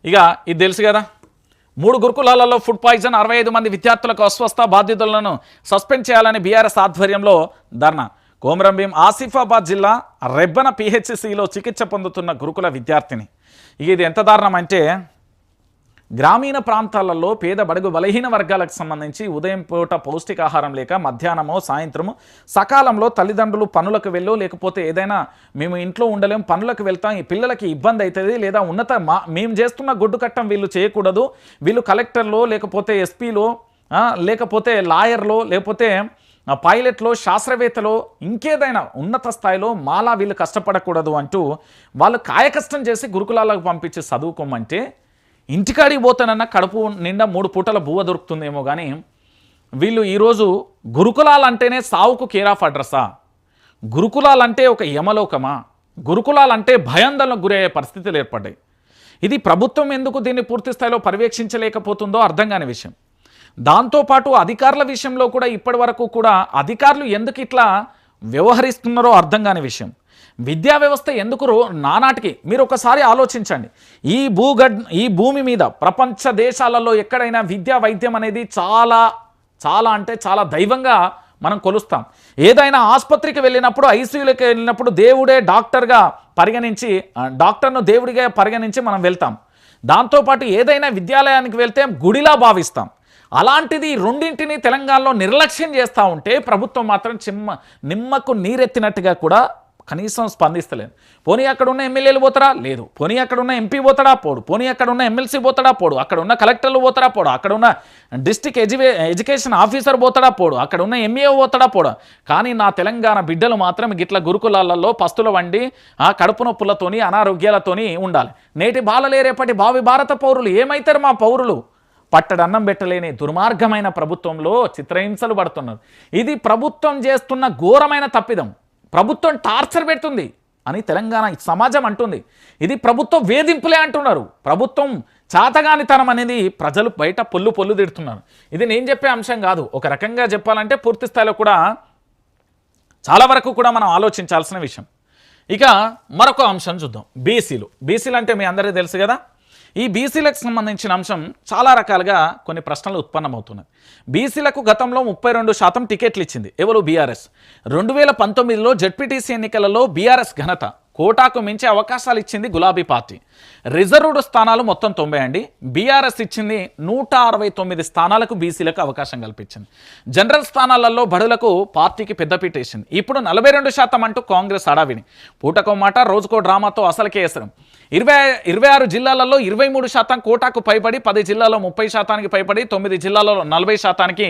ఇక ఇది తెలుసు కదా, 3 గురుకులాలలో ఫుడ్ పాయిజన్, 65 మంది విద్యార్థులకు అస్వస్థ, బాధితులను సస్పెండ్ చేయాలని బీఆర్ఎస్ ఆధ్వర్యంలో ధర్నా. కొమరంభీం ఆసిఫాబాద్ జిల్లా రెబ్బన పిహెచ్సిలో చికిత్స పొందుతున్న గురుకుల విద్యార్థిని. ఇది ఎంత దారుణం అంటే, గ్రామీణ ప్రాంతాలలో పేద బడుగు బలహీన వర్గాలకు సంబంధించి ఉదయం పూట పౌష్టికాహారం లేక మధ్యాహ్నమో సాయంత్రము సకాలంలో తల్లిదండ్రులు పనులకు వెళ్ళో లేకపోతే ఏదైనా మేము ఇంట్లో ఉండలేం పనులకు వెళ్తాం, ఈ పిల్లలకి ఇబ్బంది అవుతుంది, లేదా మేము చేస్తున్న గొడ్డు కట్టం వీళ్ళు చేయకూడదు, వీళ్ళు కలెక్టర్లో లేకపోతే ఎస్పీలో లేకపోతే లాయర్లో లేకపోతే పైలట్లో శాస్త్రవేత్తలో ఇంకేదైనా ఉన్నత స్థాయిలో మాలా వీళ్ళు కష్టపడకూడదు అంటూ వాళ్ళు కాయకష్టం చేసి గురుకులాలకు పంపించి చదువుకోమంటే, ఇంటికాడికి పోతానన్న కడుపు నిండా 3 పూటల బువ్వ దొరుకుతుందేమో కానీ వీళ్ళు ఈరోజు గురుకులాలంటేనే సావుకు కేర్ ఆఫ్ అడ్రస్సా? గురుకులాలంటే ఒక యమలోకమా? గురుకులాలంటే భయాందోళనకు గురయ్యే పరిస్థితులు ఏర్పడ్డాయి. ఇది ప్రభుత్వం ఎందుకు దీన్ని పూర్తి స్థాయిలో పర్యవేక్షించలేకపోతుందో అర్థం కాని విషయం. దాంతోపాటు అధికారుల విషయంలో కూడా ఇప్పటి వరకు కూడా అధికారులు ఎందుకు ఇట్లా వ్యవహరిస్తున్నారో అర్థం కాని విషయం. విద్యా వ్యవస్థ ఎందుకు నానాటికి మీరు ఒకసారి ఆలోచించండి. ఈ భూమి మీద ప్రపంచ దేశాలలో ఎక్కడైనా విద్యా వైద్యం అనేది చాలా చాలా అంటే చాలా దైవంగా మనం కొలుస్తాం. ఏదైనా ఆసుపత్రికి వెళ్ళినప్పుడు ఐసీయూలోకి వెళ్ళినప్పుడు దేవుడే డాక్టర్గా పరిగణించి డాక్టర్ను దేవుడిగా పరిగణించి మనం వెళ్తాం. దాంతోపాటు ఏదైనా విద్యాలయానికి వెళ్తే గుడిలా భావిస్తాం. అలాంటిది రెండింటిని తెలంగాణలో నిర్లక్ష్యం చేస్తూ ఉంటే ప్రభుత్వం మాత్రం నిమ్మకు నీరెత్తినట్టుగా కూడా కనీసం స్పందిస్తలేదు. పోనీ అక్కడ ఉన్న ఎమ్మెల్యేలు పోతారా? లేదు. పోనీ అక్కడ ఉన్న ఎంపీ పోతాడా? పోడు. పోనీ అక్కడ ఉన్న ఎమ్మెల్సీ పోతాడా? పోడు. అక్కడ ఉన్న కలెక్టర్లు పోతాడా? పోడు. అక్కడ ఉన్న డిస్ట్రిక్ట్ ఎడ్యుకేషన్ ఆఫీసర్ పోతాడా? పోడు. అక్కడ ఉన్న ఎంఏఓ పోతాడా? పోడు. కానీ నా తెలంగాణ బిడ్డలు మాత్రం గిట్ల గురుకులాలలో పస్తుల వండి కడుపు నొప్పులతోని అనారోగ్యాలతోని ఉండాలి. నేటి బాలలే రేపటి భావి భారత పౌరులు ఏమైతారు మా పౌరులు? పట్టడన్నం పెట్టలేని దుర్మార్గమైన ప్రభుత్వంలో చిత్రహింసలు పడుతున్నారు. ఇది ప్రభుత్వం చేస్తున్న ఘోరమైన తప్పిదం. ప్రభుత్వం టార్చర్ పెడుతుంది అని తెలంగాణ సమాజం అంటుంది. ఇది ప్రభుత్వ వేధింపులే అంటున్నారు. ప్రభుత్వం చాతగానితనం అనేది ప్రజలు బయట పొల్లు తిడుతున్నారు. ఇది నేను చెప్పే అంశం కాదు. ఒక రకంగా చెప్పాలంటే పూర్తి స్థాయిలో కూడా చాలా వరకు కూడా మనం ఆలోచించాల్సిన విషయం. ఇక మరొక అంశం చూద్దాం. బీసీలు అంటే మీ అందరికీ తెలుసు కదా. ఈ బీసీలకు సంబంధించిన అంశం చాలా రకాలుగా కొన్ని ప్రశ్నలు ఉత్పన్నమవుతున్నాయి. బీసీలకు గతంలో 32% టికెట్లు ఇచ్చింది ఎవరు? బీఆర్ఎస్. 2019లో జెడ్పీటీసీ ఎన్నికలలో బీఆర్ఎస్ ఘనత. కోటాకు మించి అవకాశాలు ఇచ్చింది గులాబీ పార్టీ. రిజర్వ్డ్ స్థానాలు మొత్తం 90 అండి. బీఆర్ఎస్ ఇచ్చింది 169 స్థానాలకు బీసీలకు అవకాశం కల్పించింది. జనరల్ స్థానాలలో బడులకు పార్టీకి పెద్దపీట వేసింది. ఇప్పుడు 42% అంటూ కాంగ్రెస్ అడావిని. పూటకో మాట రోజుకో డ్రామాతో అసలుకే వేసరం. 26 జిల్లాలలో 23% కోటాకు పైబడి, 10 జిల్లాలో 30%కి పైబడి, 9 జిల్లాలలో 40%కి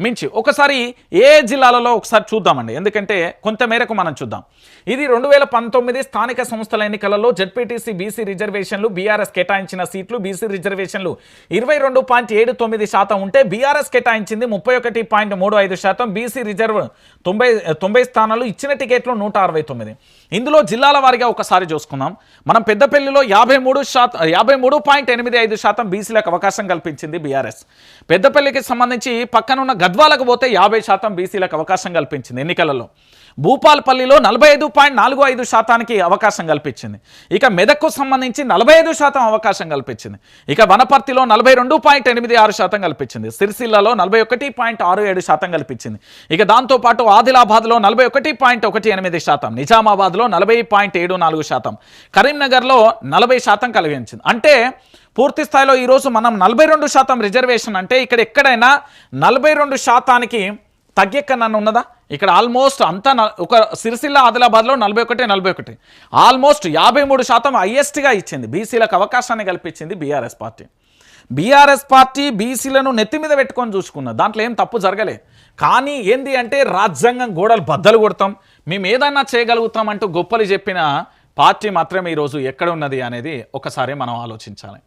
మించి. ఒకసారి ఏ జిల్లాలలో ఒకసారి చూద్దామండి, ఎందుకంటే కొంత మేరకు మనం చూద్దాం. ఇది 2019 స్థానిక సంస్థల ఎన్నికలలో జెడ్పీటీసీ బీసీ రిజర్వేషన్లు బీఆర్ఎస్ కేటాయించిన సీట్లు బీసీ రిజర్వేషన్లు 22.73% ఉంటే బీఆర్ఎస్ కేటాయించింది 31.35%. బీసీ రిజర్వ్ 90 స్థానాలు, ఇచ్చిన టికెట్లు 169. ఇందులో జిల్లాల వారీగా ఒకసారి చూసుకుందాం. మనం పెద్దపల్లిలో 53.85% బీసీలకు అవకాశం కల్పించింది బీఆర్ఎస్. పెద్దపల్లికి సంబంధించి పక్కనున్న గద్వాలకు పోతే 50% బీసీలకు అవకాశం కల్పించింది ఎన్నికలలో. భూపాల్పల్లిలో 45.45%కి అవకాశం కల్పించింది. ఇక మెదక్కు సంబంధించి 45% అవకాశం కల్పించింది. ఇక వనపర్తిలో 42.86% కల్పించింది. సిరిసిల్లలో 41.67% కల్పించింది. ఇక దాంతోపాటు ఆదిలాబాద్లో 41.18%, నిజామాబాద్లో 40.74%, కరీంనగర్లో 40% కలిగించింది. అంటే పూర్తి స్థాయిలో ఈరోజు మనం 42% రిజర్వేషన్ అంటే ఇక్కడ ఎక్కడైనా 42%కి తగ్గెక్కనన్ను ఉన్నదా? ఇక్కడ ఆల్మోస్ట్ అంతా ఒక సిరిసిల్ల ఆదిలాబాద్లో 41 ఆల్మోస్ట్ 53% హైయెస్ట్గా ఇచ్చింది. బీసీలకు అవకాశాన్ని కల్పించింది బీఆర్ఎస్ పార్టీ. బీఆర్ఎస్ పార్టీ బీసీలను నెత్తి మీద పెట్టుకొని చూసుకున్నది. దాంట్లో ఏం తప్పు జరగలే. కానీ ఏంది అంటే రాజ్యాంగం గోడలు బద్దలు కొడతాం, మేము ఏదన్నా చేయగలుగుతాం అంటూ గొప్పలు చెప్పిన పార్టీ మాత్రమే ఈరోజు ఎక్కడ ఉన్నది అనేది ఒకసారి మనం ఆలోచించాలి.